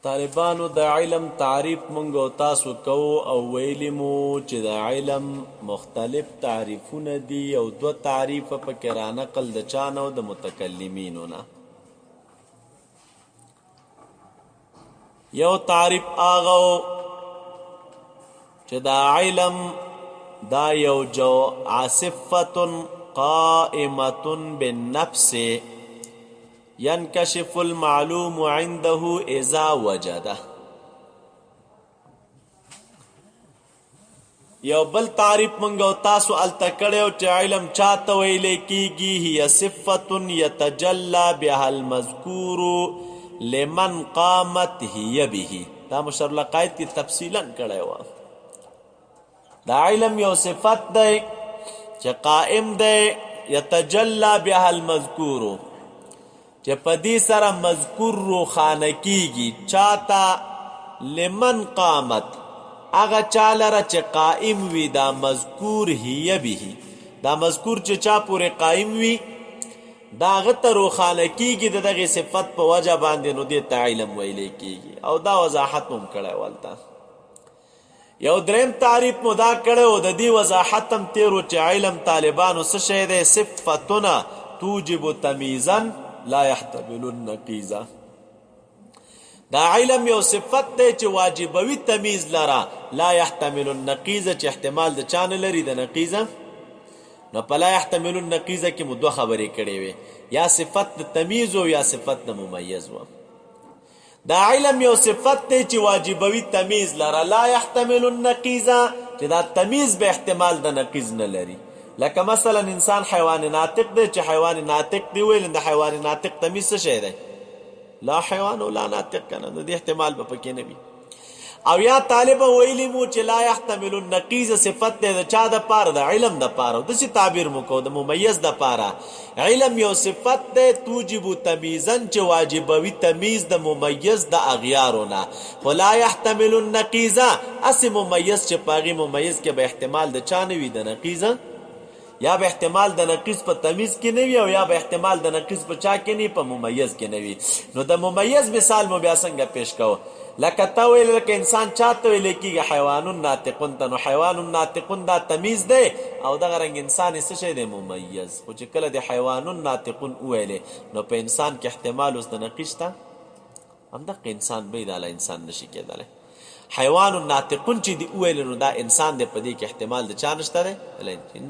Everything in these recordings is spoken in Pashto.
طالبانو د علم تعریف مونږ او تاسو کوو او ویلی مو چې د علم مختلف تعریفونه دي او دو تعریفه پکې رانقل د چانه او د متکلمینو نه. یو تعریف آغا چې د علم دا یو جو عاصفة قائمة بالنفس ينكشف المعلوم عنده اذا وجده. یو بل تعریف منگو تاسو التکڑیو چه علم چاہتا ویلے کیگی هي صفت يتجلى بها المذکور لمن قامت هي به. دا مشرلقائد کی تفصیلا کڑیو دا علم یو صفت دے چه قائم دے يتجلى بها المذکور چې په دې سره مذکور روخانه کیږي چاته لمن قامت هغه چا لره چې قائم وي دا مذکور هي به دا مذکور چې چا پورې قائم وي دا هغه ته روخانه کیږي د دغې صفت په وجه باندې نو دې ته علم ویلی کیږي او دا وضاحت هم کړی ولته. یو دریم تعریف مو دا کړی و د دې وضاحت هم تیرو چې علم طالبانو څه شی دی صفتونه توجب تمیزا لا يحتمل النقیزه. دا علم یو صفت دی چې واجبوي تمیز لرا لا يحتمل النقیزه چې احتمال د چانه لري د نقیزه نو په لا يحتمل النقیزه کې مو دوه خبرې کړې وي یا صفت د تمیز او یا صفت د ممیز و. دا علم یو صفت دی چې واجبوي تمیز لرا لا يحتمل النقیزه چې دا تمیز به احتمال د نقیز نه لري. لکه مثلا انسان حیوان ناطق دی چې حیوان ناطق دی ویل د حیوان ناطق تمیز څه شی دی لا حیوان ولا ناطق کنه د احتمال به پکې نه وي. او یا طالب ویلی مو چې لا يحتمل النقیز صفت دی د چا د پاره د علم د پاره د څه تعبیر مو کو د ممیز د پاره علم یو صفت دی توجب تمیزا چې واجبوي تمیز د ممیز د اغیارونه ولا يحتمل النقیز اس ممیز چې پاغي ممیز کې به احتمال د چا نه وي د نقیزه یا به احتمال د نقیز په تمیز کې نه وي او یا به احتمال د نقیز په چا کې نه په ممیز کې نه وي. نو د ممیز مثال مو بیا څنګه پیش کوو لکه تا ویل لکه انسان چاته ویل کېږي حیوان ناطقون ته نو حیوان ناطقون دا تمیز دی او دغه رنګ انسان څه شی دی ممیز خو چې کله د حیوان ناطقون ویلې نو په انسان کې احتمال اوس د نقیز ته همدغه انسان به دا انسان نشي کېدلی. حیوان ناطقون چې دی اویل نو دا انسان دی په دې کې احتمال د چا نشته دی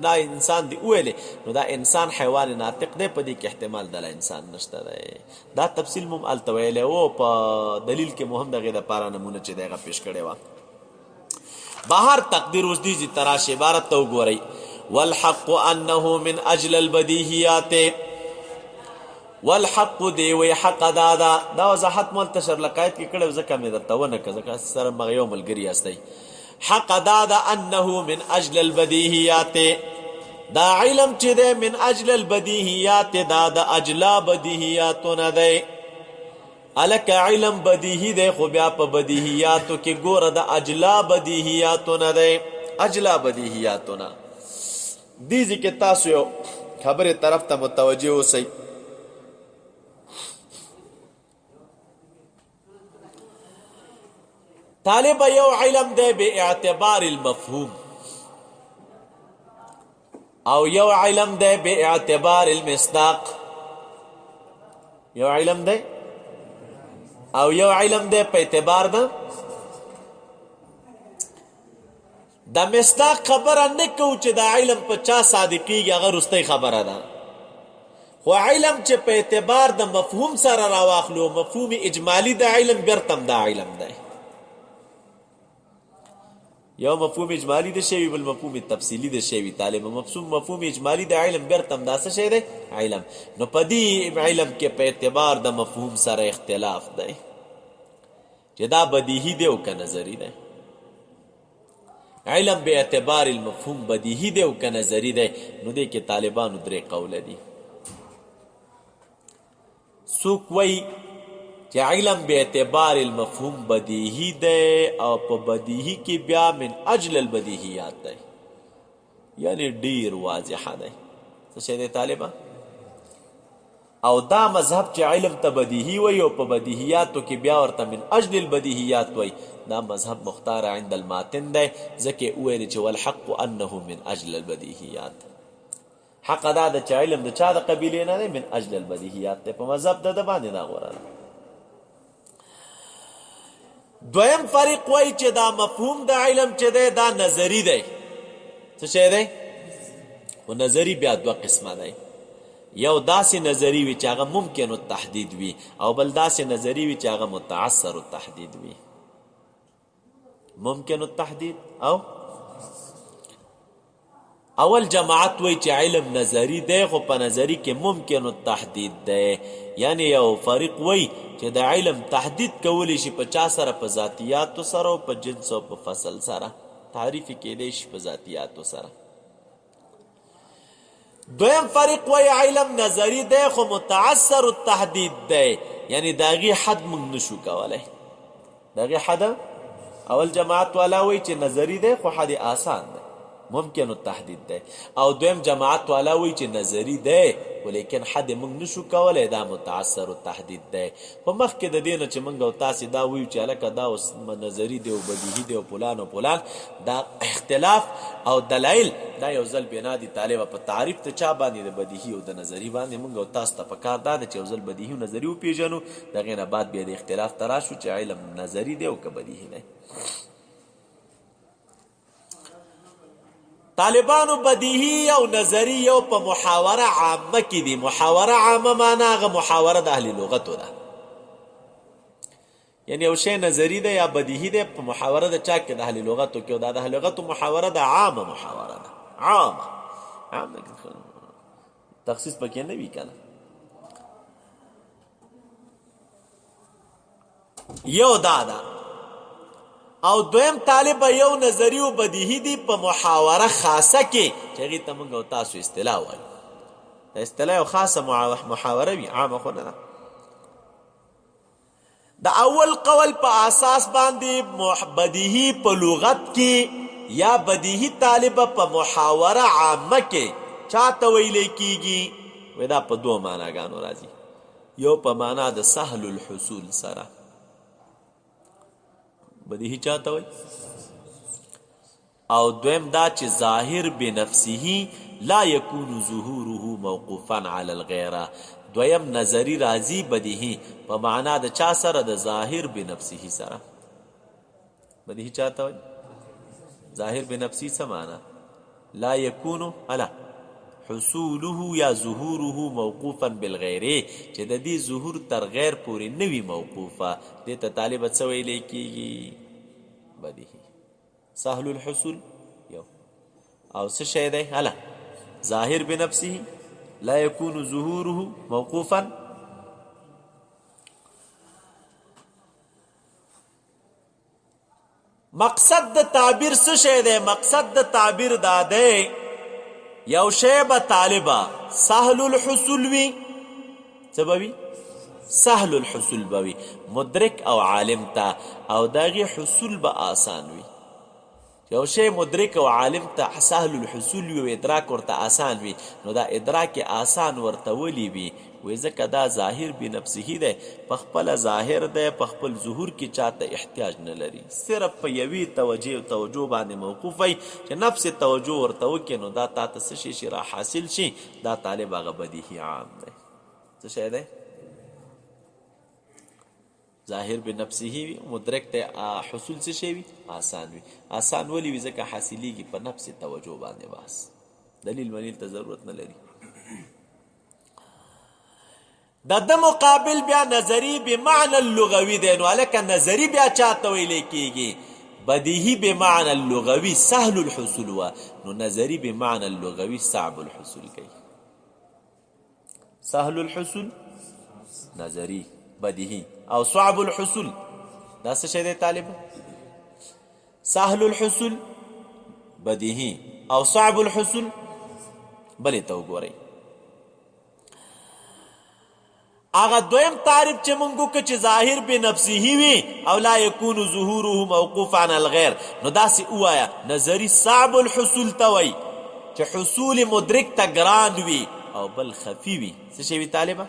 دا انسان دی اویل نو دا انسان حیوان ناطق دی په دې کې احتمال د انسان نشته دی. دا تفصیل مم التویل او په دلیل کې مهم دغه د پاره نمونه چې دغه پیش کړي وا بهر تقدیر اوس دي تراش عبارت تو ګورئ والحق انه من اجل البديهيات والحق دی وی حق دادا دا وضاحت منتشر لقایت کې کړه ځکه مې درته ونه کړه سره مغیوم ملګری استای حق دادا انه من اجل البديهيات دا علم چې ده من اجل البديهيات دا د اجلا بديهيات نه ده الک علم بدیهی ده خو بیا په بدیهیاتو کې ګوره د اجلا بدیهیات نه ده اجلا بدیهیات نه دي ځکه تاسو یو خبره طرف ته متوجه اوسئ. طالب یو علم دی به اعتبار المفهوم او یو علم دی به اعتبار المصداق یو علم دی او یو علم دی په اعتبار د مصداق خبره نه کو چې د علم په چا صادقیږي هغه رستۍ خبره ده خو علم چې په اعتبار د مفهوم سره راواخلو مفهوم اجمالی د علم برتم د علم دی یو مفهوم اجمالی د شی بل مفهوم تفصیلی د شی طالب مفهوم اجمالی د علم برتم دا څه شی دی علم نو پدی علم کې په اعتبار د مفهوم سره اختلاف دی چې دا بدیهی دی او که نظری دی علم به اعتبار المفهوم بدیهی دی او که نظری دی نو دی کې طالبانو درې قوله دي څوک وایي چې علم به اعتبار المفهوم بدیهی دی او په بدیهی کې بیا من اجل البدیهیات دی یعنی ډیر واضحه دی څه شی دی طالبه او دا مذهب چې علم ته بدیهی وي او په بدیهیاتو کې بیا ورته من اجل البدیهیات وي، دا مذهب مختار عند الماتن دی، ځکه وویل چې والحق انه من اجل البدیهیات. حق دا ده چې علم د چا د قبیلې نه دی، من اجل البدیهیات دی، په مذهب د باندې دا غوره ده. دویم فریق وایي چې دا مفهوم د علم چې دی دا نظری دی. څه شی دی؟ و نظری بیا دوه قسمه دی، یو داسې نظری وي چې هغه ممکن التحدید وي، او بل داسې نظری وي چې هغه متعثر التحدید وي. ممکن التحدید او اول جماعت وی چې علم نظری دی خو په نظری کې ممکن التحدید دی، یعنی یو فریق وی چې د علم تحدید کولی شي په چا سره، په ذاتیاتو سره او په جنس او په فصل سره، تعریف کېدی شي په ذاتیاتو سره. دویم فریق وی علم نظری دی خو متعثر التحدید دی، یعنی داغي حد موږ نشو کولای. داغي حد اول جماعت والا وی چې نظری دی خو حد آسان دی، ممکن التحدید دی، او دویم جماعت والا وی چې نظری دی ولیکن حد موږ نشو کولای، دا متعثر التحدید دی. په مخکې د دې نه چې موږ او تاسې دا ویو چې هلکه دا اوس نظری دی او بدیهي دی او پلان او پلان، دا اختلاف او دلایل دا یو ځل بنا دي طالبه په تعریف ته چا باندې د بدیهي او د نظری باندې. موږ او تاسو ته پکار دا ده چې یو ځل بدیهي او نظری وپېژنو، د هغې نه بعد بیا د اختلاف ته راشو چې علم نظری دی او که بدیهي دی. طالبانو بدیهی او نظری یو په محاوره عامه کې دي. محاوره عامه معنا هغه محاوره د اهل لغتو ده، یعنی یو شی نظری ده یا بدیهی ده په محاوره د چا کې د اهل لغتو کې، او د اهل لغتو محاوره ده عامه محاوره ده، عامه تخصیص پکې نه وي کنه. یو دا او دویم طالب یو نظری و بدیهی دی په محاوره خاصه کې چې هغې ته موږ او تاسو اصطلاح وایو. د اصطلاح یو خاصه محاوره وي، عامه خو نه ده. د اول قول په اساس باندې بدیهی په لغت کې یا بدیهی طالب په محاوره عامه کې چاته ویلی کیږي؟ وی دا په دوه معناګانو راځي. یو په معنا د سهل الحصول سره، بدیهی چاته وی، او دویم دا چې ظاهر بنفسه لا یکون ظهوره موقوفا علی الغیره. دویم نظری راځي بدیهی په معنا د چا سره؟ د ظاهر بنفسه سره. بدیهی چاته وی؟ ظاهر بنفسه څه معنا؟ لا یکون الا حصوله یا ظهوره موقوفا بالغیره، چې د دې ظهور تر غیر پورې نوی موقوفه، دې ته طالب څه ویلی کیږي؟ بدیهی. سهل الحصول یو، او څه شی دی؟ هله ظاهر بنفسه لا یکون ظهوره موقوفا. مقصد د تعبیر څه شی دی؟ مقصد د تعبیر دا دی یو شی به طالبه سهل الحصول وي. څه به وي؟ سهل الحصول به وي مدرک او عالم ته، او داغي حصول به آسان وي. یو شی مدرک او عالم ته سهل الحصول وي، ادراک ورته آسان وي، نو دا ادراک آسان ورته ولی وي؟ وی ځکه دا ظاهر بنفسه دی، په خپل ظاهر دی، په خپل ظهور کې چاته احتیاج نه لري، صرف په یوې توجه باندې موقوف وي چې نفس توجه ورته وکړي، نو دا تاته څه شي را حاصل شي؟ دا طالب هغه بدیهي عام دی. څه شی دی؟ ظاهر بنفسه وي، مدرک ته حصول څه شی وي؟ آسان وي. آسان ولی وي؟ ځکه حاصلیږي په نفس توجه باندې، بس دلیل منیل ته ضرورت نه لري. د مقابل بیا نظری بمعنى اللغوي دی. نو هلکه نظری بیا چاته ویلی کیږي؟ بدیهی بمعنى اللغوي سهل الحصول و، نو نظری بمعنى اللغوي صعب الحصول کوي. سهل الحصول نظری بدیهی، او صعب الحصول دا څه شی دی طالب؟ سهل الحصول بدیهی او صعب الحصول بلې ته وګورئ. هغه دویم تعریف چې مونږ وکړو چې ظاهر بنفسه وي او لا یکون ظهوره موقوف عن الغیر، نو داسې ووایه نظری صعب الحصول ته وایي چې حصول مدرک ته ګران وي او بل خفي وي. څه شی وي طالبه؟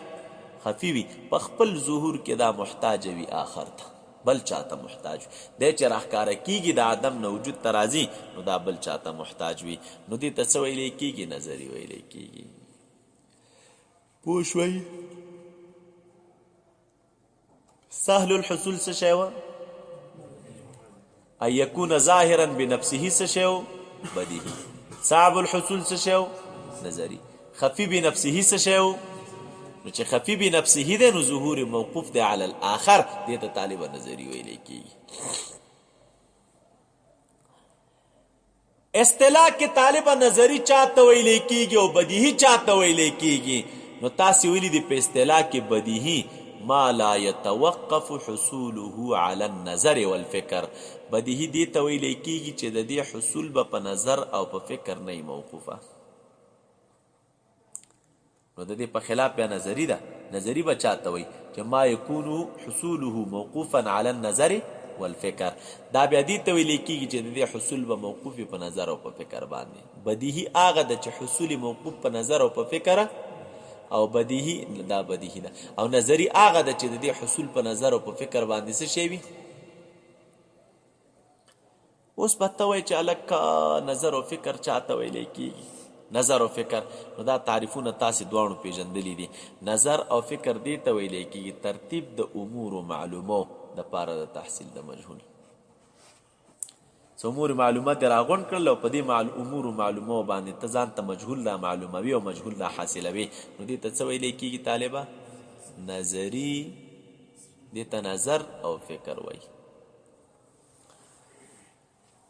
خفي وي په خپل ظهور کې دا محتاج وي آخر ته بل چاته محتاج دی چې راښکاره کېږي د عدم نه وجود ته راځي نو دا بل چاته محتاج وي نو دې ته څه ویلی کېږي نظري ویلی کېږي پوه شوئ سهل الحصول څه شی وه ان یکون ظاهرا بنفسه څه شی و بدیهي صعب الحصول څه شی و نظري خفي بنفسه څه شی و نو چې خفي بنفسه دی نو ظهور موقوف دی علی الاخر دې ته طالبه نظري ویلی کېږي اصطلاح کې طالبه نظري چاته ویلی کېږي او بدیهي چاته ویلی کېږي نو تاسې ویلي دي په اصطلاح کې بدیهي ما لا يتوقف حصوله على النظر والفکر بدیهي دې ته ویلی کېږي چې د دې حصول به په نظر او په فکر نه موقوفه نو د دې په خلاف بیا نظري ده نظري به چاته وي چې ما یکون حصوله موقوفا على النظر والفکر دا بیا دې ته ویلی کېږي چې د دې حصول به موقوف په نظر او په فکر باندې بدیهي هغه ده چې حصول موقوف په نظر او په فکر او بدیهي دا بدیهي ده او نظري هغه ده چې د دې حصول په نظر او په فکر باندې څه شی وي اوس به ته وایې چې هلکه نظر او فکر چاته ویلی کېږي نظر او فکر نو دا تعریفونه تاسې دواړو پیژندلی دي نظر او فکر دې ته ویلی کېږي ترتیب د امورو معلومو دپاره د تحصیل د مجهول څه امور معلومه دې راغونډ کړل او په دې امورو معلومو باندې ته ځان ته مجهول لا معلوموي او مجهول لا حاصلوي نو دې ته څه ویلی کېږي طالبه نظري دې ته نظر او فکر وایي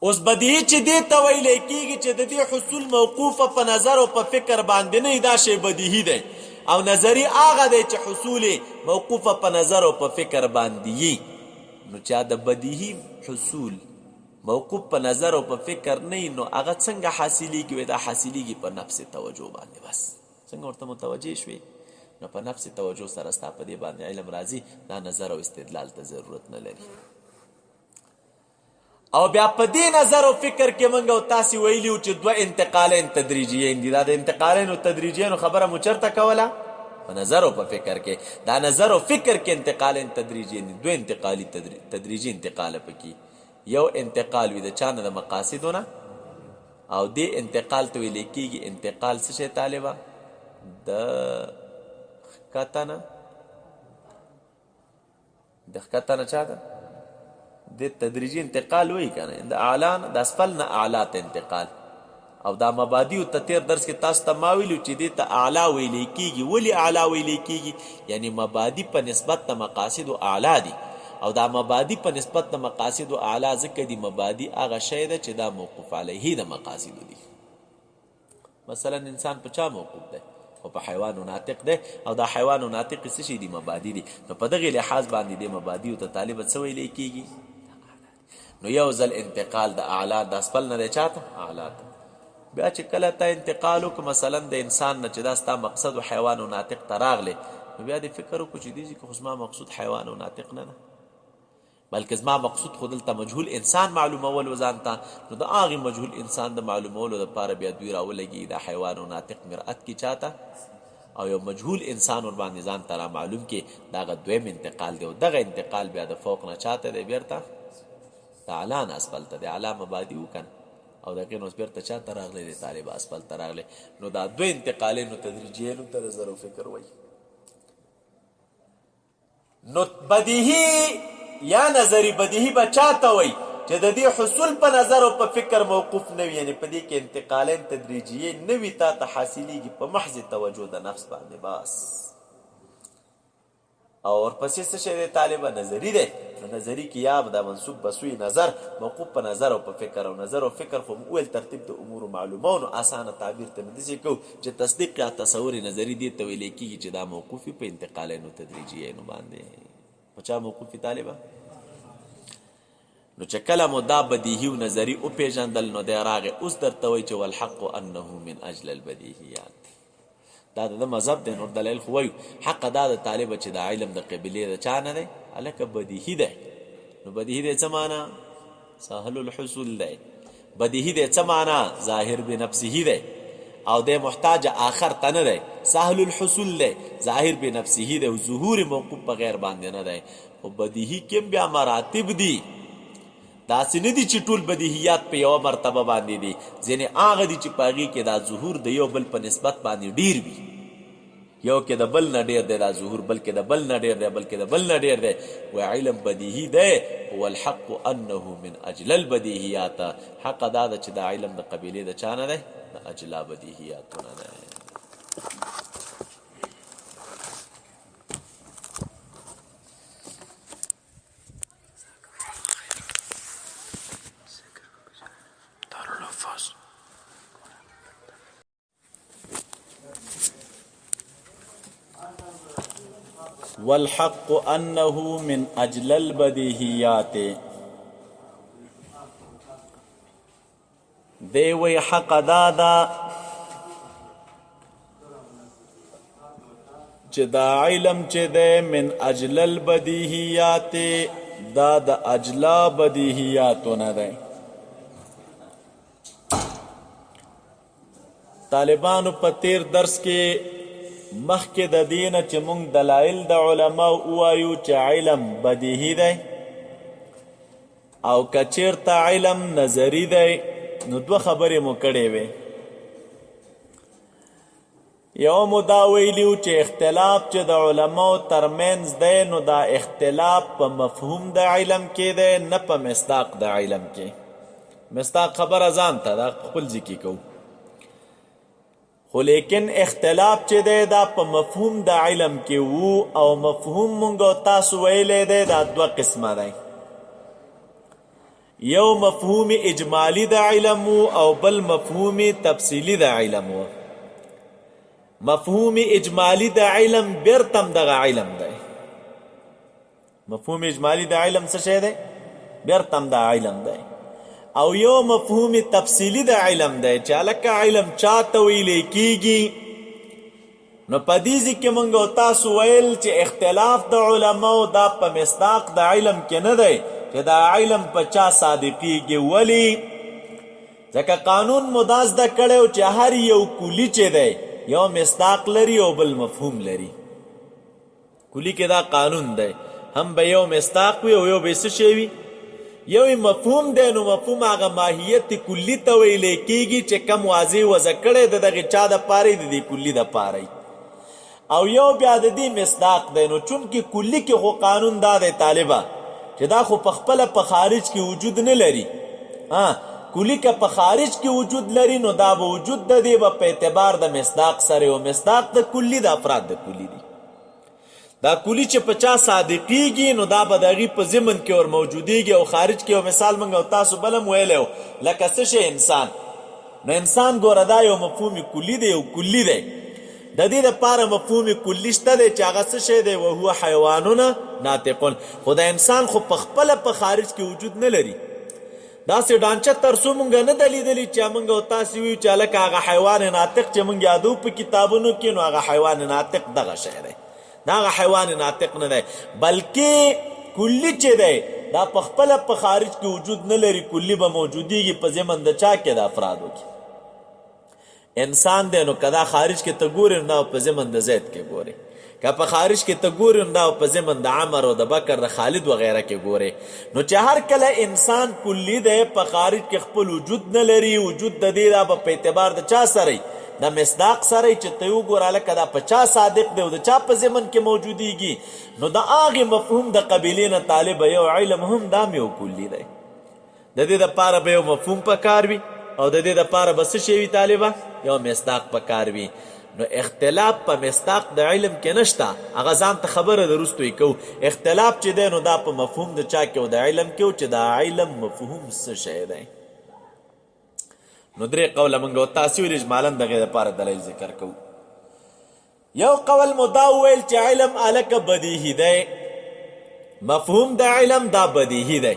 اوس بدیهي چې دې ته ویلی کېږي چې د دې حصول موقوفه په نظر او په فکر باندې نه دا شی بدیهي دی او نظري هغه دی چې حصول موقوفه په نظر او په فکر باندې وي نو چې د بدیهي حصول موقوف په نظر او په فکر نه نو هغه څنګه حاصلیږي دا حاصلیږي په نفس توجه باندې بس څنګه ورته متوجه شوي نو په نفس توجه سره ستا په دې باندې علم راځي دا نظر او استدلال ته ضرورت نه لري او بیا په دې نظر او فکر کې موږ او تاسې ویلي چې دوه انتقالین تدریجیین دي دا د انتقالین او تدریجیینو خبره مو چېرته کوله په نظر او په فکر کې دا نظر او فکر کې انتقالین تدریجیین دي دوه انتقالي تدریجي انتقاله پکې یو انتقال وي د چا نه د مقاصدو نه او دې انتقال ته ویلی کېږي انتقال څه شی طالبه د ښکته نه د ښکته نه چا ده د تدریجي انتقال وی کنه د اعلی د اسفل نه اعلی ته انتقال او دا مبادی ته تیر درس کې تاسو ته ما ویلو چې دې ته اعلی ویلی کېږي ولی اعلی ویلی کېږي یعنی مبادی په نسبت د مقاصد اعلی دي او دا مبادی په نسبت د مقاصد اعلی ځکه دي مبادی هغه شی ده چې دا موقوف علیه د مقاصد دي مثلا انسان په چا موقوف ده او په حیوان و ناطق ده او دا حیوان و ناطق څه شي دي مبادی دي نو په دغه لحاظ باندې د مبادی ته طالب څه ویلی کېږي نو یو ځل انتقال د اعلی د اسفل نه دی چاته اعلی ته بیا چې کله ته انتقال وکړه مثلا د انسان نه چې دا ستا مقصد و حیوان و ناطق ته راغلی نو بیا دې فکر وکړو چې دې که خو زما مقصود حیوان و ناطق نه ده بلکې زما مقصود خو دلته مجهول انسان معلومول و ځان ته نو د هغې مجهول انسان د معلومولو دپاره بیا دوی راولګي د حیوان و ناطق مرأت کې چاته او یو مجهول انسان ور باندې ځان ته را معلوم کې دا هغه دویم انتقال دی او دغه انتقال بیا د فوق نه چاته دی بیرته د اعلی نه اسفل ته د اعلی مبادي وکنه او د هغې نه اوس بیرته چا ته راغلی دی طالب اسفل ته راغلی نو دا دوه انتقالینو تدریجیینو ته نظر او فکر وایي نو بدیهي یا نظري بدیهي به چاته وایي چې د دې حصول په نظر او په فکر موقوف نه وي یعنې په دې کې انتقالین تدریجیې نه وي تا ته حاصلیږي په محض توجه د نفس باندې بس او ورپسې څه شی دی طالبه نظري دی نو نظري کې یا به دا منصوب به سوی نظر موقوف په نظر او په فکر او نظر او فکر خو ویل ترتیب د امورو معلومو نو اسانه تعبیر ته مې داسې کوو چې تصدیق یا تصور نظري دې ته ویلی کېږي چې دا موقوف وي په انتقالینو تدریجیینو باندې په چا موقوف وي طالبه نو چې کله مو دا بدیهي و نظري وپېژندل نو دی راغی اوس درته وایي چې والحق انه من اجل البدیهیات دا د مذهب دی نور دلیل خو وایو حق دا د طالبه چې دا علم د قبلې د چا نه دی هلکه بدیهي دی نو بدیهي دی څه معنا سهل الحصول دی بدیهي دی څه معنا ظاهر بنفسه دی او دی محتاج آخر ته نه دی، سهل الحصول دی، ظاهر بنفسه دی، ظهور موقوف په غیر باندې نه دی. خو بدیهي کې بیا مراتب دي، داسې نه دي چې ټول بدیهیات په یوه مرتبه باندې دي. ځینې هغه دي چې په هغې کې دا ظهور د یو بل په نسبت باندې ډیر وي، یو کې د بل نه ډیر دی دا ظهور، بلکې د بل نه ډیر دی، بلکې د بل نه ډیر دی. و علم بدیهي دی. والحق انه من اجل البدیهیات، حق دا ده چې دا علم د قبیلې د چا نه دی؟ د اجلا بدیهیاتونه دی. والحق انه من اجل البدیهیات، دی وی حق دادا چې دا علم چې دی من اجل البدیهیات، دا د اجلا بدیهیاتونه دی. طالبانو په تیر درس کې مخکې د دینه چې مونږ دلایل د علما ووایو چې علم بدیهی دی او که چیرته علم نظری دی، نو دوه خبرې مو کړې وې. یو مو دا ویلیو چې اختلاف چې د علماو ترمنځ دی، نو دا اختلاف په مفهوم د علم کې دی، نه په مصداق د علم کې. مصداق خبره ځان ته دا خپل ذکر کوو، خو لیکن اختلاف چې دی دا په مفهوم د علم کې وو، او مفهوم مونږ تاسو ویلی دی دا دوه قسمه دی. یو مفهوم اجمالی د علم وو او بل مفهوم تفصیلی د علم وو. مفهوم اجمالی د علم بیرتم دغه علم دی. مفهوم اجمالی د علم څه شی دی؟ بیرتم د علم دی. او یو مفهوم تفصیلی د علم دی چې هلکه علم چاته ویلی کیږي. نو په دې ځای کې موږ تاسو ویل چې اختلاف د علماو دا په مصداق د علم کې نه دی چې دا علم په چا صادقیږي. ولی؟ ځکه قانون مو دا زده کړی چې هر یو کلی چې دی یو مصداق لري او بل مفهوم لري. کلی کې دا قانون دی، هم به یو مصداق وي او یو به څه شی وي؟ یو مفهوم دی. نو مفهوم هغه ماهیت کلی ته ویلی کیږي چې کم واضح وضع کړی د دغې چا دپاره د دې کلي دپاره، او یو بیا د دې مصداق دی. نو چونکې کلي کې خو قانون دا دی طالبه چې دا خو په خپله په خارج کې وجود نه لري. کلي که په خارج کې وجود لري نو دا به وجود د دې به په اعتبار د مصداق سره، او مصداق د کلي د افراد د کلي دي. دا کلی چې په چا صادقیږي نو دا به د هغې په ضمن کې ور موجودیږي. او خارج کې یو مثال موږ او تاسو بل هم ویلی و، لکه څه شی انسان. نو انسان ګوره دا یو مفهوم کلي دی، یو کلي دی. د دې دپاره مفهوم کلي شته دی چې هغه څه شی دی؟ وهو حیوانون ناطقون. خو د انسان خو په خپله په خارج کې وجود نه لري. داسې ډانچه تر څو موږ نه ده لیدلي چې موږ او تاسې ویو چې هلکه هغه حیوان ناطق چې موږ یادو په کتابونو کې، نو هغه حیوان ناطق دغه شی دی. دا هغه حیوان ناطق نه دی، بلکې کلی چې دی دا په خپله په خارج کې وجود نه لري. کلی به موجودیږي په ضمن د چا کې؟ د افرادو کې. انسان دی نو که دا خارج کې ته ګورې نو په ضمن د زید کې ګورې، که په خارج کې ته ګورې نو په ضمن د عمر او د بکر د خالد وغیره کې ګورې. نو چې هر کله انسان کلی دی په خارج کې خپل وجود نه لري، وجود د دې دا په اعتبار د چا سره؟ د مصداق سره چې ته وګوره هلکه دا په چا صادق دی او د چا په ضمن کې موجودیږي. نو د هغې مفهوم د قبیلې نه طالبه یو علم هم دا هم یو کلي دی. د دې دپاره به یو مفهوم پکار وي او د دې دپاره به څه شی وي طالبه؟ یو مصداق پکار وي. نو اختلاف په مصداق د علم کې نشته، هغه ځان ته خبره د وروستو یې کوو. اختلاف چې دی نو دا په مفهوم د چا کې او د علم کې و چې دا علم مفهوم څه شی دی. نو درې قوله موږ او تاسې ویل اجمالا دغې دپاره دلیل ذکر کوو. یو قول مو دا وویل چې علم هلکه بدیهي دی، مفهوم د علم دا بدیهي دی.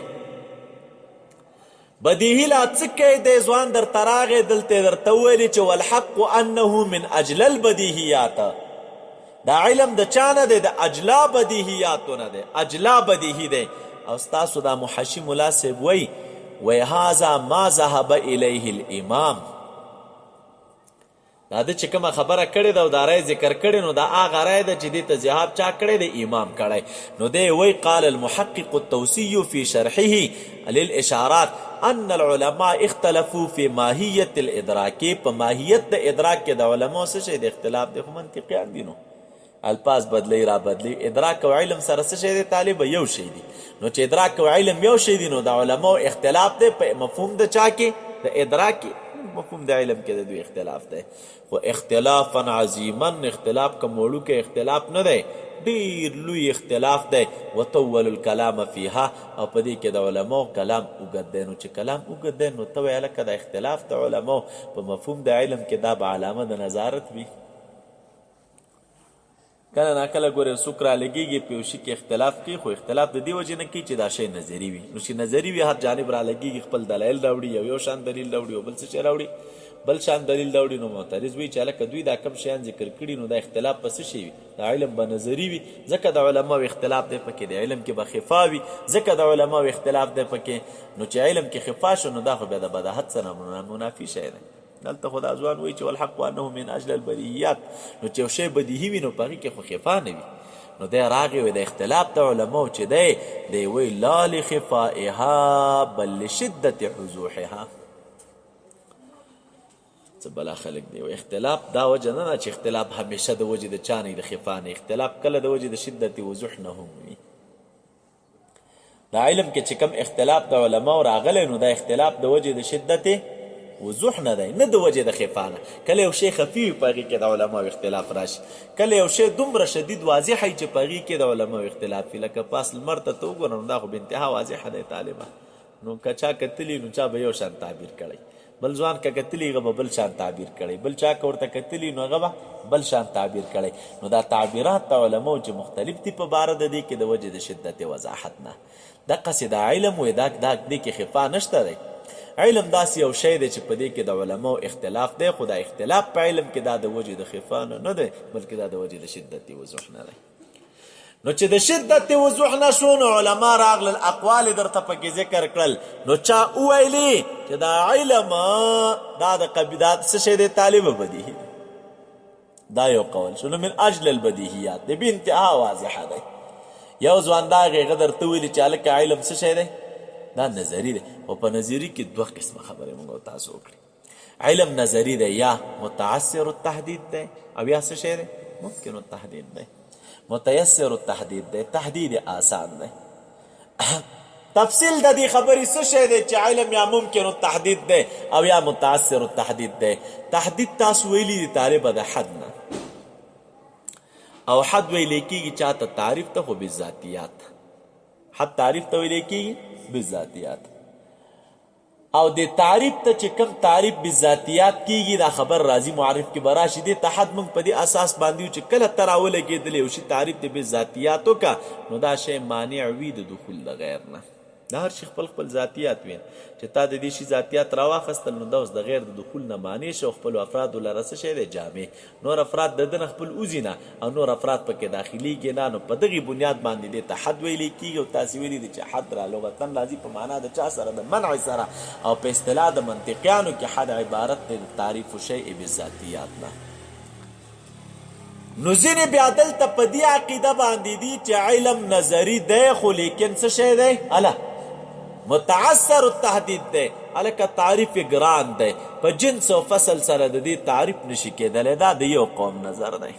بدیهی لا څه کوي دی؟ ځوان درته راغی دلته درته وویلې چې والحق انه من اجل البدیهیات. دا علم د چا نه دی؟ د اجلا بدیهیاتو نه دی، اجلا بدیهی دی. او ستاسو دا محشي ملا صاحب وی هذا ما ذهب الیه الامام. دا د چې کومه خبره کړې ده او دا رای ذکر کړې نو دا هغه رای ده چې دې ته ذهاب چا کړی دی؟ امام کړی. نو دی وی قال المحقق التوسي في شرحه للاشارات ان العلماء اختلفوا في ماهیت الادراک. په ماهیت د ادراک کې د علماء څه شی د اختلاف دی؟ خو منطقیان دي، نو الفاظ بدلی را بدلی. ادراک او علم سره څه شی دی؟ طالب یو شی دی. نو چې ادراک او علم یو شی دی نو د علماء اختلاف دی په مفهوم د چا کې؟ د ادراک. مفهوم د علم کې د دوی اختلاف دی. خو اختلافا عظیما، اختلاف کمولو کې اختلاف نه دی، ډیر لوی اختلاف دی. وطول الکلام فیها، او په دې کې د علماء کلام اوږد دی. نو چې کلام اوږد دی نو ته وایې لکه د اختلاف د علماء په مفهوم د علم کې دا به علامه د نظارت وي. کله ناکله ګورې څوک رالګېږي په یو شي کې اختلاف کوي، خو اختلاف د دې وجې نه کوي چې دا شی نظري وي. نو چې نظري وي هر جانب رالګېږي، خپل دلایل راوړي، یو شان دلیل راوړي او بل څه شی راوړي، بل شان دلیل راوړي. نو معترض وایي چې هلکه دوی دا کم شیان ذکر کړي نو دا اختلاف په څه شی وي؟ د علم به نظري وي، ځکه د علماو اختلاف دی پکې. د علم کې به خفا وي، ځکه د علماو اختلاف دی پکې. نو چې علم کې خفا شو نو دا خو بیا د بداحت سره منافي شی دی. دلته خو دا ځوان وایي چې والحق انه من اجل البدیهیات. نو چې یو شی بدیهي وي نو په هغې کې خو خفا نه وي. نو دی راغی وایي د اختلاف د علماو چې دی وایي لا لخفائها بل لشدت حضوحها. څه بلا خلک دی وایي اختلاف دا وجه نه ده چې اختلاف همیشه د وجې د چا نه د خفا نه، اختلاف کله د وجې د شدت وضوح نه هم وي. دا علم کې چې کوم اختلاف د علماو راغلی نو دا اختلاف د وجې د شدت وضوح نه دی، نه د وجې د خفا نه. کله یو شی خفي وي په هغې کې د علماو اختلاف راشي، کله یو شی دومره شدید واضح وي چې په هغې کې د علماو اختلاف وي. لکه پاس لمر ته ته وګوره نو دا خو بانتها واضحه دی طالبه. نو که چا کتلي نو چا به یو شان تعبیر کړی، بل ځوان که کتلي هغه به بل شان تعبیر کړی، بل چا که ورته کتلي نو هغه به بل شان تعبیر کړی. نو دا تعبیرات د علماو چې مختلف دي په باره د دې کې د وجې د شدت وضاحت نه. دقسې دا علم وایي دا دې کې خفا نشته دی. علم داسې یو شی دی چې په دې کې د علماو اختلاف دی، خو دا اختلاف په علم کې دا د وجې د خفا نه دی بلکې دا د وجې د شدت وضوح نه دی. نو چې د شدت وضوح نه شو نو علما راغلل اقوال درته پکې ذکر کړل. نو چا وویلي چې دا علم دا د قبیدات څه شی دی؟ طالب بدیهي. دا یو قول شو. نو من اجل البدیهیات دی بانتها واضحه دی. یو ځوان دا هغې درته ویلي چې هلکه علم څه شی دی؟ دا نظری دی. خو په نظري کې دوه قسمه خبرې موږ تاسو وکړي. علم نظری دی یا متعسر التحدید دی او یا څه شی دی؟ ممکن التحدید دی. متيسر التحدید دی، تحدید آسان دی. تفصیل د دې خبرې څه شی دی چې علم یا ممکن التحدید دی او یا متعسر التحدید دی؟ تحدید تاسو ویلي دي طالبه د حد نه، او حد ویلی کېږي چاته تعریف ته خو بالذاتیات. حد تعریف ته ویلی کېږي بالذاتیات، او د تعریف ته چې کوم تعریف بالذاتیات کېږي دا خبر راځي معرف کې به راشي. دې ته حد موږ په دې اساس باندې چې کله ته راولګېدلې یو شي تعریف د بالذاتیاتو کا نو دا شی مانع وي د دخول د غیر نه. دا هر شي خپل خپل ذاتیات وي چې تا د دې شي ذاتیات راواخیستل نو دا اوس د غیر د دخول نه مانع شي او خپلو افرادو لره څه شی دی؟ جامع. نور افراد د ده نه خپل اوځي نه او نور افراد پکې داخلیږي نه. نو په دغې بنیاد باندې دې ته حد ویلی کېږي. او تاسې ویلي دي چې حد را لغتا راځي په معنا د چا سره؟ د منع سره. او په اصطلاح د منطقیانو کې حد عبارت دی د تعریف شیء بالذاتیات نه. نو ځینې بیا دلته په دې عقیده باندې دي چې علم نظري دی خو لیکن څه شی دی؟ اله متعسر التحدید دی. هلکه تعریف ګران دی، په جنس او فصل سره د دې تعریف نشي کېدلی. دا د یو قوم نظر دی.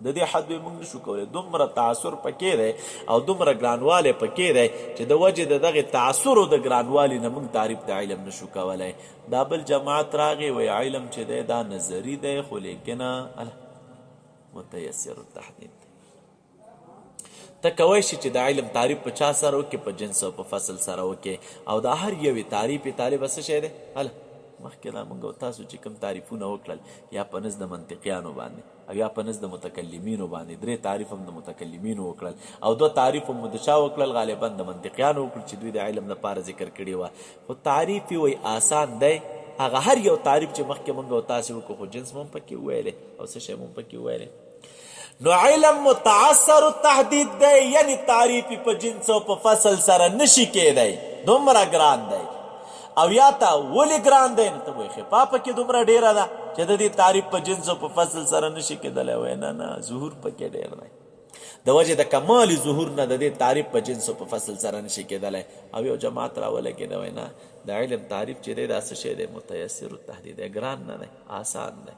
د دې حد به موږ نشو کولی. دومره تعصر پکې دی او دومره ګرانوالی پکې دی چې د وجې د دغې تعصر او د ګرانوالي نه موږ تعریف د علم نشو کولی. دا بل جماعت راغی وایي علم چې دی دا نظري دی خو لیکنه متيسر التحدید. ته کوی شي چې د علم تعریف په چا سره وکړې؟ په جنس او په فصل سره وکړې. او دا هر یوې تعریف یې طالبه څه شی دی؟ هله مخکې دا موږ او تاسو چې کوم تعریفونه وکړل یا په نزد د منطقیانو باندې او یا په نزد د متکلمینو باندې 3 تعریف هم د متکلمینو وکړل او 2 تعریف هم د چا وکړل؟ غالبا د منطقیانو وکړل چې دوی د علم لپاره ذکر کړي وه. خو تعریف یې وایي آسان دی. هغه هر یو تعریف چې مخکې موږ او تاسو وکړو خو جنس مو هم پکې وویلی او څه شی مو هم پکې وویلی. نو علم متعسر التحدید دی، یعنی تعریف په جنس او په فصل سره نشي کېدی، دومره ګران دی. او یا ته ولې ګران دی نو ته به وایې خفا پکې دومره ډېره ده چې د دې تعریف په جنس او په فصل سره نشي کېدلی. وایي نه ظهور پکې ډېر دی، د وجې د کمال ظهور نه د دې تعریف په جنس او په فصل سره نشي کېدلی. او یو جماعت راولګېده وایي نه د علم تعریف چې دی دا څه شی دی متیسر التهدید دی، ګران نه دی، آسان دی،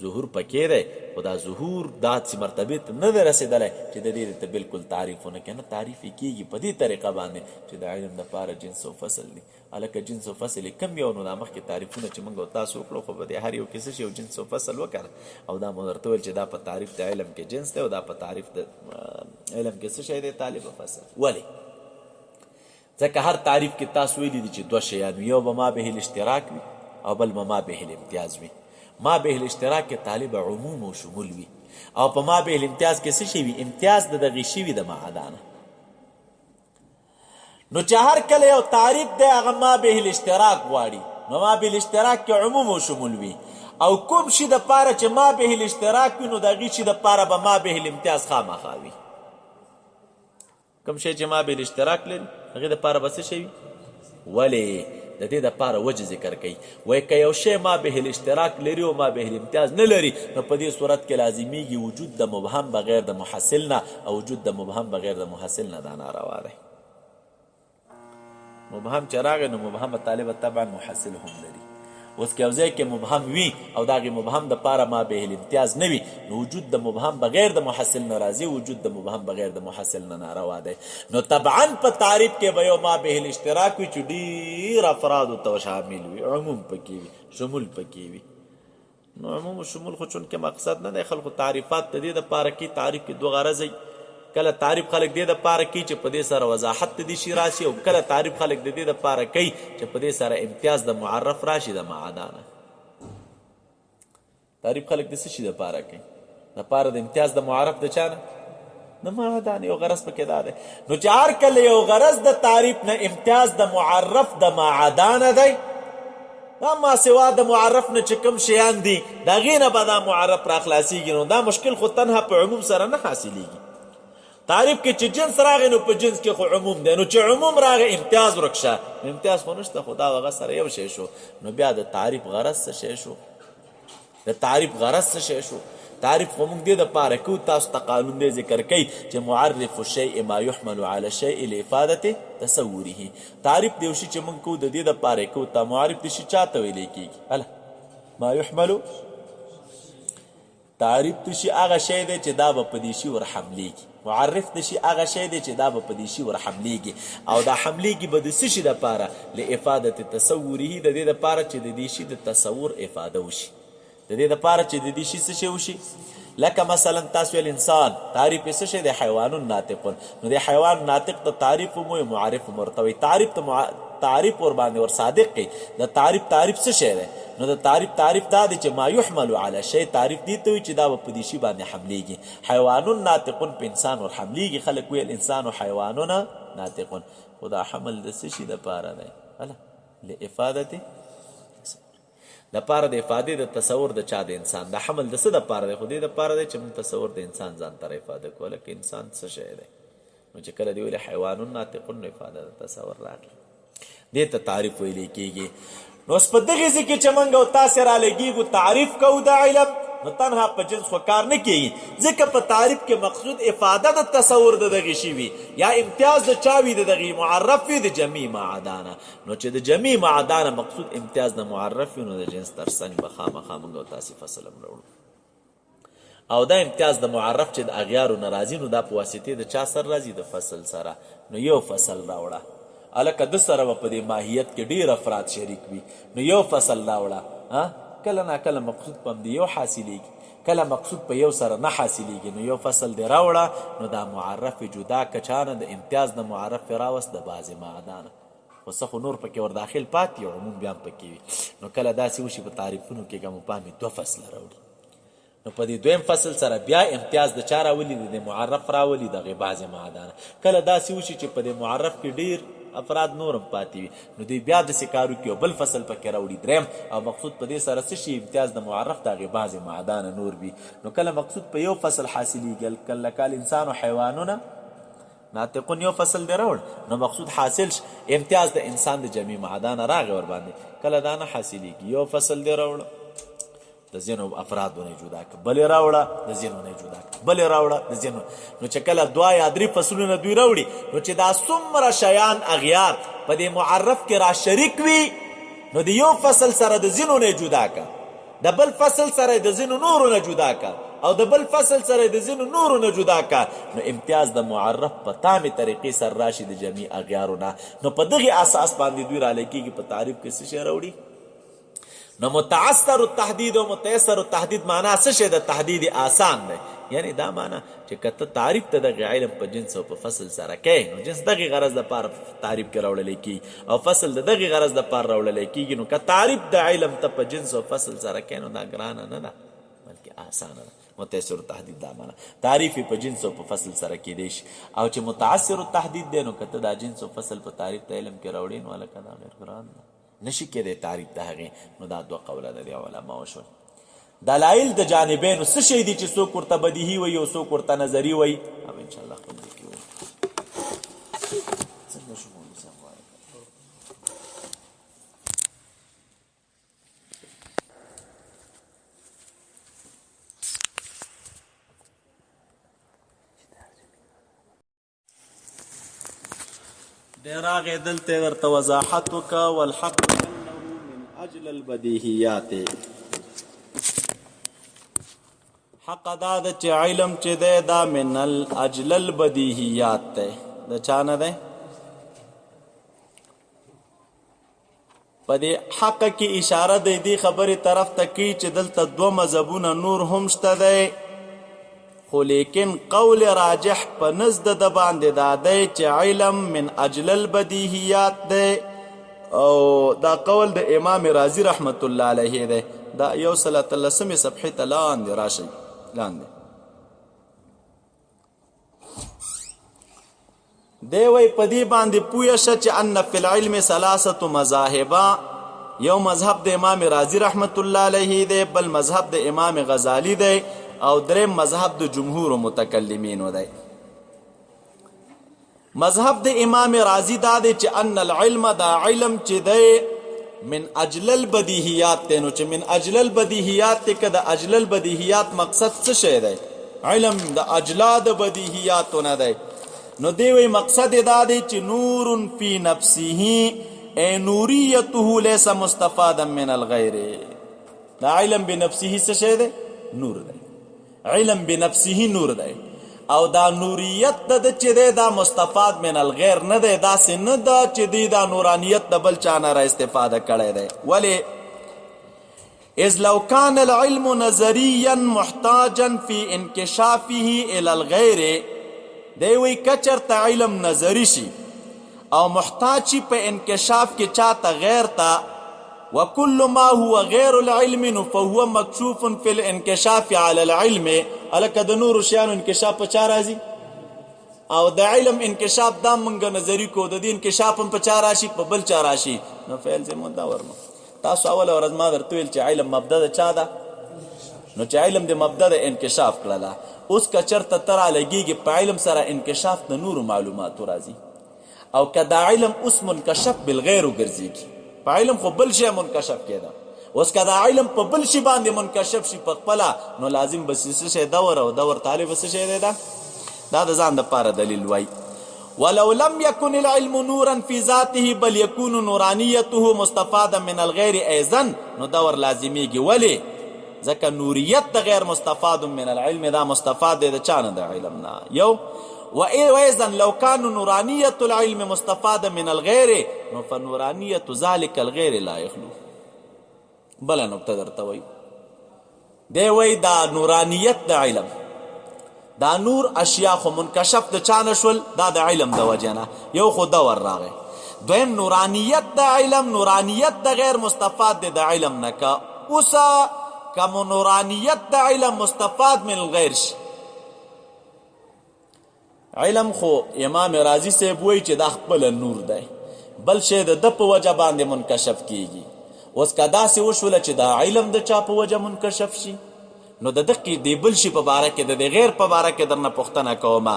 ظهور پکې دی خو دا ظهور داسې مرتبې ته نه دی رسېدلی چې د دې ته بالکل تعریف ونه کړي. نه تعریف یې کېږي په دې طریقه باندې چې د علم دپاره جنس او فصل دی. هلکه جنس او فصل یې کم یو نو دا مخکې تعریفونه چې موږ او تاسو وکړو خو په دې هر یو کې څه شي یو جنس او فصل وکړه او دا مو درته ویل چې دا په تعریف د علم کې جنس دی او دا په تعریف د علم کې څه شی دی طالب فصل. ولې ځکه هر تعریف کې تاسو ویلي دي چې دوه شیان وي، یو به ما به الاشتراک وي او بل به ما به الامتیاز وي. ما به الاشتراک کې طالب عموم او شمول وي او په ما به الامتیاز کې څه شی وي امتیاز د دغې شي وي د معادانه. نو چې هر کله یو تعریف دی هغه ما به الاشتراک غواړي نو ما به الاشتراک کې عموم او شمول وي او کوم شي دپاره چې ما به الاشتراک وي نو د هغې شي دپاره به ما به الامتیاز خامخا وي. کوم شی چې ما به الاشتراک لري هغې دپاره به څه شی وي. ولې د دې دپاره وجه ذکر کوي وایي که یو شی ما به الاشتراک لري او ما به الامتیاز نه لري نو په دې صورت کې لازمیږي وجود د مبهم بغیر د محصل نه او وجود د مبهم بغیر د محصل نه دا ناروا دی. مبهم چې راغی نو مبهم طالب طبعا محصل هم لري. اوس که یو ځای کې مبهم وي او د هغې مبهم دپاره ما به الامتیاز نه وي نو وجود د مبهم بغیر د محصل نه راځي، وجود د مبهم بغیر د محصل نه ناروا دی. نو طبعا په تعریف کې به یو ما به الاشتراک وي چې ډېر افرادو ته شامل وي، عموم پکې وي، شمول پکې وي. نو عموم و شمول خو چونکې مقصد نه دی، خلکو تعریفات د دې دپاره کوي، تعریف کې دوه غرض کله تعریف خلک دې دپاره کوي چې په دې سره وضاحت د دې شي راشي او کله تعریف خلک د دې دپاره کوي چې په دې سره امتیاز د معرف راشي د معادانه. تعریف خلک د څه شي دپاره کوي؟ دپاره د امتیاز د معرف د چا نه؟ د معادانه. یو غرض پکې دا دی. نو چې هر کله یو غرض د تعریف نه امتیاز د معرف د معادانه دی دا ما سوا د معرف نه چې کوم شیان دي د هغې نه به دا معرف را خلاصېږي. نو دا مشکل خو تنها په عموم سره نه حاصلېږي. تعریف کې چې جنس راغی نو په جنس کې خو عموم دی، نو چې عموم راغی امتیاز ورک شه نو امتیاز خو نشته خو دا هغه سره یو شی شو. نو بیا د تعریف غرض څه شی شو؟ د تعریف غرض څه شی شو؟ تعریف خو موږ دې دپاره کوو تاسو ته قانون دی ذکر کوي چې معرف الشیء ما یحمل علی الشیء لافادة تصوره. تعریف د یو شي چې موږ کوو د دې دپاره کوو ته معرف د شي چا ته ویلی کېږي؟ هله ما یحملو تعریف د شي هغه شی دی چې دا به په دې شي ور حملېږي. معرف د شي هغه شی دی چې دا به په دې شي ور حملېږي او دا حملېږي به د څه شي دپاره؟ لافادة تصوره، د دې دپاره چې د دې شي د تصور افاده وشي، د دې دپاره چې د دې شي څه شی وشي. لکه مثلا تاسو ویل انسان تعریف یې څه شی دی؟ حیوان ناطقون. نو د حیوان ناطق ته تعریف هم وایي معرف هم ورته وایي. تعریف ور باندې ور صادق کوي. د تعریف څه شی دی؟ نو د تعریف دا دی چې ما یحمل علی شی، تعریف دې ته وایي چې دا به په دې شي باندې حملېږي. حیوانون ناطقون په انسان ور حملېږي. خلک ویل انسان و حیوانون ناطقون خو دا حمل د څه شي دپاره دی؟ هله لافادة دپاره د افادې د تصور د چا د انسان. دا حمل د څه دپاره دی؟ خو دې دپاره دی چې موږ تصور د انسان ځان ته افاده کوو. لکه انسان څه شی دی؟ نو چې کله دې ویلې حیوانون ناطقون نو افاده د تصور راغله، دې ته تعریف ویلی کېږي. نو اوس په دغې ځای کې چې موږ او تاسې رالګېږو تعریف کوو د علم نو تنها په جنس خو کار نه کېږي، ځکه په تعریف کې مقصود افاده د تصور د دغې شي وي یا امتیاز د چا وي؟ د دغې معرف وي د جمعي معادانه. نو چې د جمعي معادانه مقصود امتیاز د معرف وي نو د جنس تر څنګ به خامخا موږ او تاسې فصل هم راوړو. او دا امتیاز د معرف چې د اغیارو نه راځي نو دا په واسطې د چا سره راځي؟ د فصل سره. نو یو فصل راوړه. هلکه د سره به په دې ماهیت کې ډېر افراد شریک وي نو یو فصل راوړه. کله نا کله مقصود په همدې یو حاصلېږي، کله مقصود په یو سره نه حاصلېږي. نو یو فصل دې راوړه نو دا معرف جدا کچانه د امتیاز د معرف راوست د بعضې معدانه خو څه خو نور پکې ور داخل پاتې عموم بیا هم پکې وي. نو کله داسې وشي په تعریفونو کې ګمو پامې دوه فصله راوړي نو په دې دویم فصل سره بیا امتیاز د چا راولي؟ د معرف راولي دغې بعضې معدانه. کله داسې وشي چې په دې معرف کې ډېر افراد نورم پاتې وي نو دوی بیا داسې کارو کې یو بل فصل پکې راوړي دریم او مقصود په دې سره څه شي؟ امتیاز د معرف د هغې بعضې معدانه نور وي. نو کله مقصود په یو فصل حاصلېږي، کله انسان و حیوانونه ناطقون یو فصل دی راوړ نو مقصود حاصل امتیاز د انسان د جمعي معدا نه راغی ور باندې کله دا نه حاصلېږي یو فصل دی راوړه د ځینو افرادو نه جدا کړه بلې راوړه د ځینو نه جدا کړه بلې راوړه د ځینو نو چې کله 2 یا 3 فصلونه دوی راوړي نو چې دا څومره شیان اغیار په دې معرف کې را شریک وي نو د یو فصل سره د ځینو نه جدا کړه د بل فصل سره د ځینو نورو نه جدا کړه او د بل فصل سره د ځینو نورو نه جدا کړه نو امتیاز د معرف په تامې طریقې سره راشي د جمعي اغیارو نه نو په دغې اساس باندې دوی رالی کېږي په تعریف کې څه شی راوړي نو متعثر التحدید و متيسر التحدید معنا څه شی د تحدید آسان دی یعنی دا معنا چې کته تعریف ته دغه علم په جنس او په فصل سره کوي نو جنس دغه غرض د پاره تعریف کې راوړل کی او فصل دغه غرض د پاره راوړل کیږي نو که تعریف د علم ته په جنس او فصل سره کوي نو دا ګران نه ده بلکې آسان ده متيسر التحدید دا معنا تعریف په جنس او په فصل سره کې دی او چې متعثر التحدید دی نو کته دا جنس او فصل په تعریف ته علم کې راوړین ولا کدا غیر ګران ده نشي کېدی تعریف د هغې نو دا 2 قوله د دې علماو شول دلایل د جانبینو څه شی دي چې څوک ورته بدیهي وایي او څوک ورته نظري وایي او انشاءالله خپل ځای کې وایي څنګه شو مولوي صاحب وایي دی راغې دلته ورته وضاحت وکړه والحق انه من اجل البدیهیات حق دا د چې علم چې دی دا من اجل البدیهیات دی د چا نه دی په دې حق کې اشاره دی دې خبرې طرف ته کوي چې دلته 2 مذهبونه نور هم شته دی خو لیکن قول راجح په نزد د باندې دا دی چې علم من اجل البدیهیات دی او دا قول د امام رازی رحمت الله علیه دی دا 113 صفحې ته لاندې راشي لاندې دی وی په دې باندې پوه شه چې ان فی العلم 3 مذاهب یو مذهب د امام رازی رحمت الله علیه دی بل مذهب د امام غزالی دی او دریم مذهب د جمهور متکلمینو دی مذهب د امام رازی دا دی چې ان العلم دا علم چې دی من اجل البدیهیات دی نو چې من اجل البدیهیات دی که د اجل البدیهیات مقصد څه شی دی علم د اجلا د بدیهیاتو نه دی نو دی وی مقصد دا دی چې نور فی نفسه ای نوریته لیس مستفادا من الغیر دا علم بنفسه څه شی دی نور دی علم بنفسه نور دی او دا نوریت د چې دی دا مستفاد من الغیر نه دی داسې نه ده چې دی دا نورانیت د بل چا نه را استفاده کړی دی ولې اذ لو کان العلم نظریا محتاجا فی انکشافه الى الغیر دی وی کچرته علم نظری شي او محتاج شي په انکشاف کې چاته غیر ته وكل ما هو غير العلم فهو مكشوف في الانكشاف على العلم الک د نور شیان انکشاف په چا راځي او د علم انکشاف دا مونږ نظری کو د دې انکشاف په چا راشي په بل چا راشي نو فعل زمو دا ورمو تاسو اول ورځ ما درته ویل چې علم مبدا د چا ده نو چې علم د مبدا د انکشاف کړله اوس که چرته ترا لګیږي په علم سره انکشاف د نور معلوماتو راځي او که دا علم اوس منکشف بالغیر وګرځيږي په علم خو بل شی منکشف کېده اوس که دا علم په بل شي باندې منکشف شي په خپله نو لازم به څه شی دور او دور طالب څه شی دی دا د ځان دپاره دلیل وایي ولو لم يكن العلم نورا في ذاته بل يكون نورانيته مستفادا من الغير ايضا نو دور لازمیږي ولې ځکه نوریت د غیر مستفاد من العلم دا مستفاد دی د چا نه د علم نه یو وإذا لو كان نورانية العلم مستفادة من الغير فنورانية ذلك الغير لا يخلو بلا نقطه درته وای دی وای دا نورانیت د علم دا نور اشیاء خو منکشف د چانه شول دا د علم د وجنه یو خو دور راغی دویم نورانیت د علم نورانیت د غیر مستفاد د علم نه کا اوسا کم نورانیت د علم مستفاد من الغیر شي علم خو امام رازی صاحب وایي چې دا خپل نور دی بل شی د په وجه باندې منکشف کیږي اوس که داسې وشوله چې دا علم د چا په وجه منکشف شي نو د دقې د بل شي په باره کې د غیر په باره کې درنه پوښتنه کومه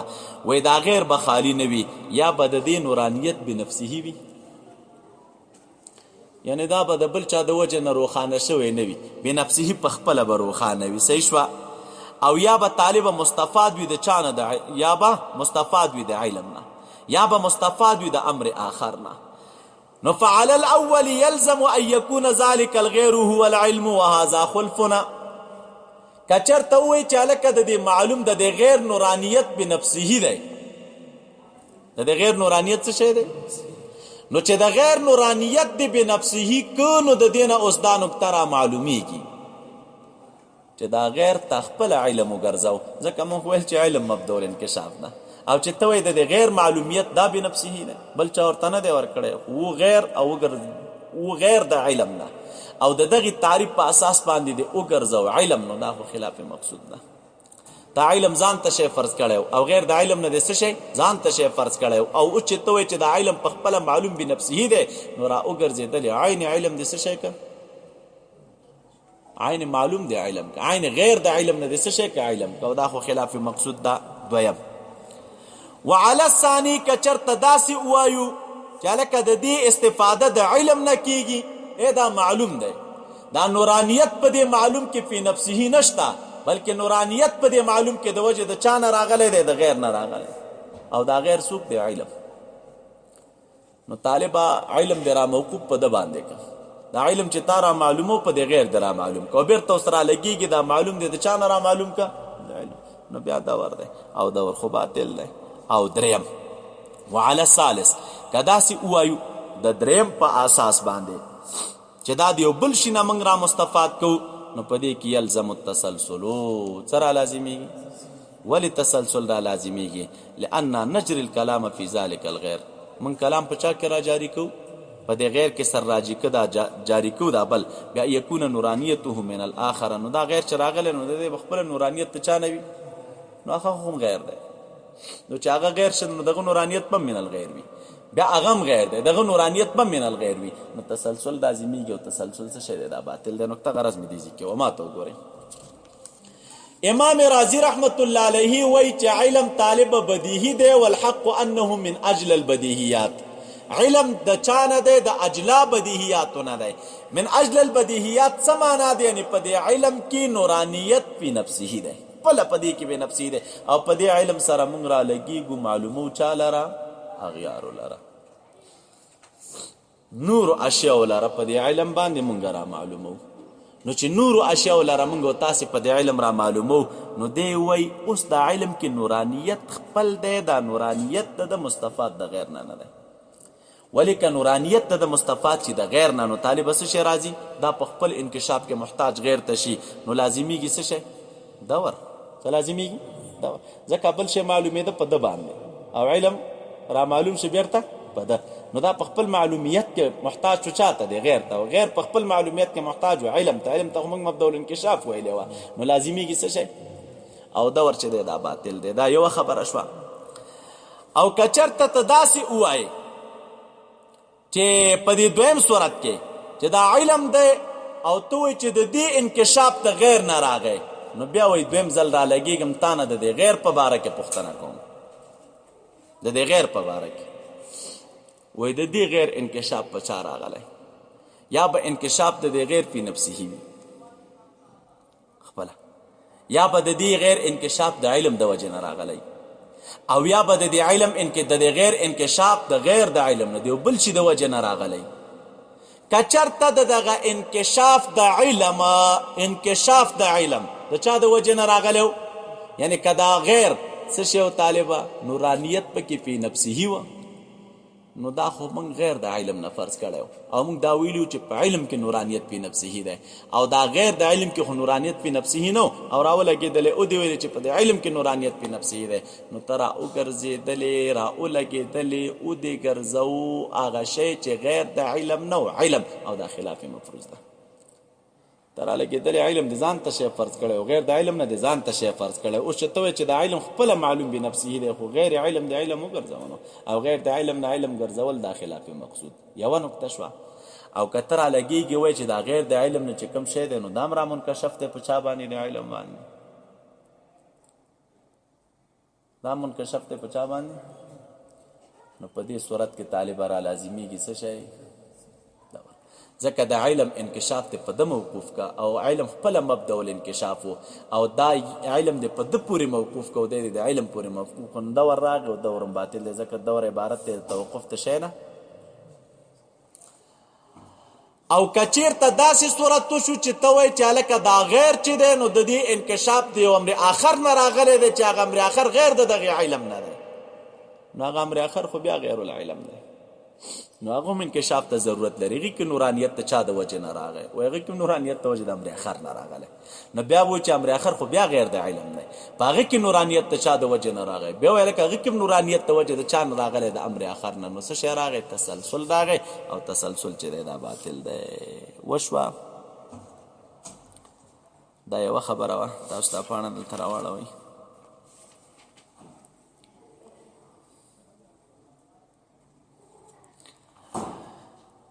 وایي دا غیر به خالي نه وي یا به د دې نورانیت بنفسه وي یعنی دا به د بل چا د وجې نه روښانه شوی نه وي بنفسه په خپله به روښانه وي صحیح شوه او یا به طالب مستفاد وي د چا نه یا به مستفاد وي د علم نه یا به مستفاد وي د امر آخر نه نو فعلى الاول يلزم ان يكون ذلك الغير هو العلم وهذا خلفنا کچرته وای چې هلکه د دې معلوم د دې غیر نورانیت بنفسه دی د دې غیر نورانیت څه شی دی نو چې د غیر نورانیت دی بنفسه که نو د دې نه اوس دا نکته را معلومیږي چې دا غیر تخپل علم وګرځو ځکه موږ ویل چې علم مبدول انکشاف ده او چې ته وایې د دې غیر معلومیت دا بنفسه ده بل چا ورته نه دی ورکړی و غیر او غیر د علم نه او د دغه تعریف په اساس باندې دی وګرځو علم نو دا خو خلاف مقصود ده دا علم ځان ته شی فرض کړی او غیر د علم نه دی څه شی ځان ته شی فرض کړی او اوس چې ته وایې چې د علم په خپله معلوم بنفسه دی نو را وګرځېدلې عین علم دی څه شی که عین معلوم دی علم که عین غیر د علم نه دی څه شی که علم که دا خو خلاف مقصود ده دویم وعلى الثاني کچرته داسې ووایو چې هلکه د دې استفاده د علم نه کیږي دا معلوم دی دا نورانیت په دې معلوم کې فی نفسه نشته بلکې نورانیت په دې معلوم کې د وجه د چا نه راغلی دی د غیر نه راغلی او دا غیر څوک دی علم نو طالبه علم دی را موقوف په ده باندې که دا علم چې تا را معلومو په دې غیر دی را معلوم که او بیرته اوس را لګېږي دا معلوم دی د چا نه را معلوم که د علم نو بیا دور دی او دور خو باطل دی او دریم وعلى الثالث که داسې ووایو د دریم په اساس باندې چې دا د یو بل شي نه موږ را مستفاد کوو نو په دې کې یلزم التسلسلو څه را لازمیږي ولې تسلسل را لازمیږي لأننا نجري الکلام فی ذلک الغیر موږ کلام په چا کې را جاری کوو په دې غیر کې سر راجي که دا جاری کوو دا بل بیا یکون نورانیته من الاخر نو دا غیر چې راغلی نو د دې به خپله نورانیت د چا نه وي نو هغه هم غیر دی نو چې هغه غیر شد نو دغه نورانیت به من الغیر وي بیا هغه هم غیر دی دغه نورانیت به من الغیر وي نو تسلسل لازمیږي او تسلسل څه شی دی دا باطل دی نکته غرض مې دې ذکر کوه ما ته وګورئ امام رازی رحمت الله علیه وایي چې علم طالب بدیهی دی والحق انه من اجل البدیهیات علم د چا نه دی د اجلا بدیهیاتو نه دی من اجل البدیهیات څه معنا دی یعنې په دې علم کې نورانیت فی نفسه دی خپله په دې کې بې نفسي دی او په دې علم سره موږ را لګېږو معلومو چا لره اغیارو لره نورو اشیاو لره په دې علم باندې موږ را معلومو نو چې نورو اشیاو لره موږ تاسې په دې علم را معلومو نو دی وایي اوس د علم کې نورانیت خپل دی دا نورانیت د مستفاد د غیر نه نه دی ولې که نورانیت د مستفاد چې د غیر نه نو طالبه څه شی راځي دا په خپل انکشاف کې محتاج غیر ته شي نو لازمیږي څه شی دور څه لازمیږي دور ځکه بل شی معلومېده په ده باندې او علم را معلوم شي بیرته په ده نو دا په خپل معلومیت کې محتاج شو چاته دی غیر ته او غیر په خپل معلومیت کې محتاج و علم ته علم ته خو موږ مبدأ الانکشاف ویلی وه نو لازمیږي څه شی او دور چې دی دا باطل دی دا یوه خبره شوه او که چېرته ته داسې ووایې چې په دې دویم صورت کې چې دا علم دی او ته وایې چې د دې انکشاف د غیر نه راغی نو بیا وایي دویم ځل را لګېږم تا نه د دې غیر په باره کې پوښتنه کوم د دې غیر په باره کې وایي د دې غیر انکشاف په چا راغلی یا به انکشاف د دې غیر فی نفسه وي خپله یا به د دې غیر انکشاف د علم د وجې نه راغلی او یا به د دې علم د دې غیر انکشاف د غیر د علم نه د یو بل شي د وجې نه راغلی که چېرته د دغه انکشاف د علم د چا د وجې نه راغلی یعنی که دا غیر څه شی و طالبه نورانیت پکې فی نفسه وه نو دا خو موږ غیر د علم نه فرض کړی او موږ دا ویلي چې په علم کې نورانیت فی نفسه دی او دا غیر د علم کې خو نورانیت فی نفسه نه او راولګېدلی او دې ویلې چې په دې علم کې نورانیت فی نفسه دی نو ته را وګرځېدلې را ولګېدلې او دې ګرځو هغه شی چې غیر د علم نه و علم او دا خلاف مفروض ده ته را لګېدلې علم د ځان ته شی فرض کړی او غیر د علم نه د ځان ته شی فرض کړی اوس چې ته وایې چې د علم خپله معلوم بنفسه دی خو غیر علم د علم وګرځولو او غیر د علم نه علم ګرځول دا خلاف مقصود یوه نکته شوه او که ته رالګېږي وایي چې دا غیر د علم نه چې کوم شی دی نو دا هم را منکشف دی په چا باندې د علم باندې دا منکشف دی په چا باندې نو په دې صورت کې طالب را لازمیږي څه شی ځکه د علم انکشاف دی په ده موقوف کا او علم خپله مبدأ الانکشاف او دا علم دی په ده پورې موقوف کا او دی د علم پورې موقوف نو دور راغی او دور هم باطل دی ځکه دور عبارت دی د توقف د شی نه او که چېرته داسې صورت وشو چې ته وایې چې هلکه دا غیر چې دی نو د دې انکشاف د یو امر آخر نه راغلی دی چې هغه امر آخر غیر د دغې علم نه دی نو هغه امر آخر خو بیا غیر العلم دی نو هغه هم انکشاف ته ضرورت لري هغې کې نورانیت ته چا د وجې نه راغی و هغې کې نورانیت ته وجې د امر آخر نه راغلی نو بیا به چې امر آخر خو بیا غیر د علم دی په هغې کې نورانیت ته چا د وجې نه راغی بیا وایي لکه هغې کې هم نورانیت ته وجې د چا نه راغلی د امر آخر نه نو څه شی راغی تسلسل راغی او تسلسل چې دی دا باطل دی وشوه دا یوه خبره وه تاسو ته پاڼه دلته راواړوئ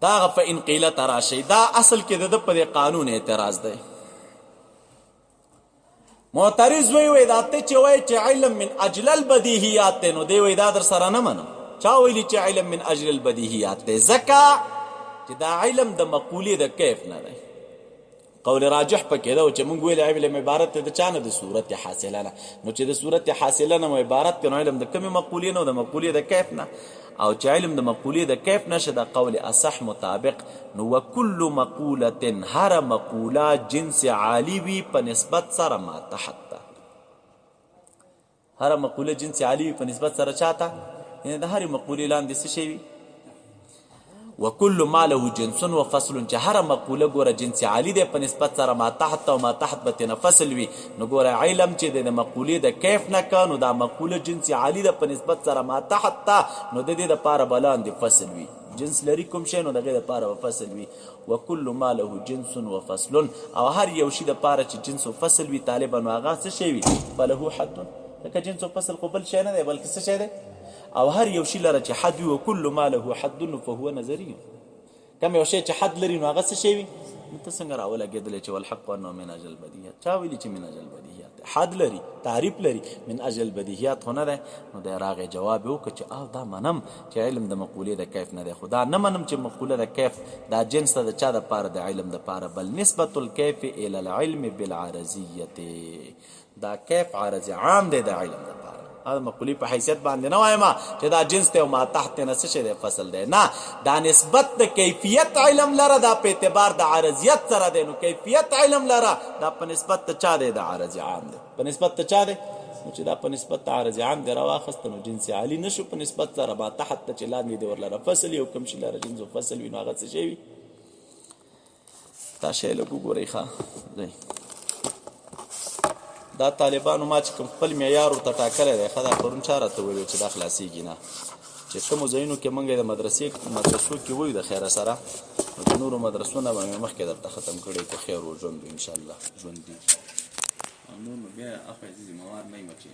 دا هغه فإن قیل ته راشئ دا اصل کې د ده په دې قانون اعتراض دی معترض وی دا ته چې وایي چې علم من اجل البدیهیات دی نو دی وایي دا در سره نه منم چا ویلي چې علم من اجل البدیهیات دی ځکه چې دا علم د مقولې د کیف نه دی قول راجح پکې ده چې موږ ویل علم عبارت دی د چا نه د صورت حاصله نه نو چې د صورت حاصله نه عبارت دی نو علم د کومې مقولې نه د مقولې د کیف نه او چې علم د مقولې د کیف نشه د قول اصح مطابق نو وکل مقولة هر مقوله جنس عالی وي په نسبت سره ما تحت ده هر مقوله جنس عالی وي په نسبت سره چاته یعنی د هرې مقولې لاندې څه شی وي وکل ما له جنس و فصل چې هر مقوله ګوره جنس عالی دی په نسبت سره ما تحت او ما تحت به تېنه فصل وي نو ګوره علم چې دی د مقولې د کیف نه که نو دا مقوله جنس عالی ده په نسبت سره ما تحت ته نو د دې دپاره به لاندې فصل وي جنس لري کوم شی نو د هغې دپاره به فصل وي وکل ما له جنس و فصل او هر یو شي دپاره چې جنس و فصل وي طالبا نو هغه څه شی وي فله حد ځکه جنس و فصل خو بل شی نه دی بلکې څه شی دی او هر یو شي لره چې حد وي وکل ما له حد فهو نظري کوم یو شی چې حد لري نو هغه څه شی وي نو ته څنګه راولګېدلی چې والحق انه من اجل البدیهیات چا ویلي چې من اجل البدیهیات حد لري تعریف لري من اجل البدیهیات خو نه دی نو دی راغی جواب یې وکړه چې دا منم چې علم د مقولې د کیف نه دی خو دا نه منم چې مقوله د کیف دا جنس ته د چا دپاره د علم دپاره بل نسبة الکیف الی العلم بالعرضیت دا کیف عرض عام دی د علم دپاره دا مقولې په حیثیت باندې نه وایم چې دا جنس دی او ما تحت نه څه شی دی فصل دی نه دا نسبت د کیفیت علم لره دا په اعتبار د عرضیت سره دی نو کیفیت علم لره دا په نسبت ته چا دی د عرض عام دی په نسبت ته چا دی نو چې دا په نسبت ته عرض عام دی راواخیسته نو جنس عالي نه شو په نسبت سره ما تحت ته چې لاندې دی ورلره فصل یو کوم شي لره جنس فصل وي نو هغه څه شی وي دا شی لږ وګورئ ښه دا طالبانو ما چې کوم خپل معیار ورته ټاکلی دی ښه دا پرون چا راته ویلي چې دا خلاصېږي نه چې کومو ځایونو کې موږ یې د مدرسو کې وایو د خیره سره نو د نورو مدرسو نه به مې مخکې درته ختم کړی که خیر و ژوند انشاءالله ژوند دي نور نو بیا اخو عزیزي موار نه یم چې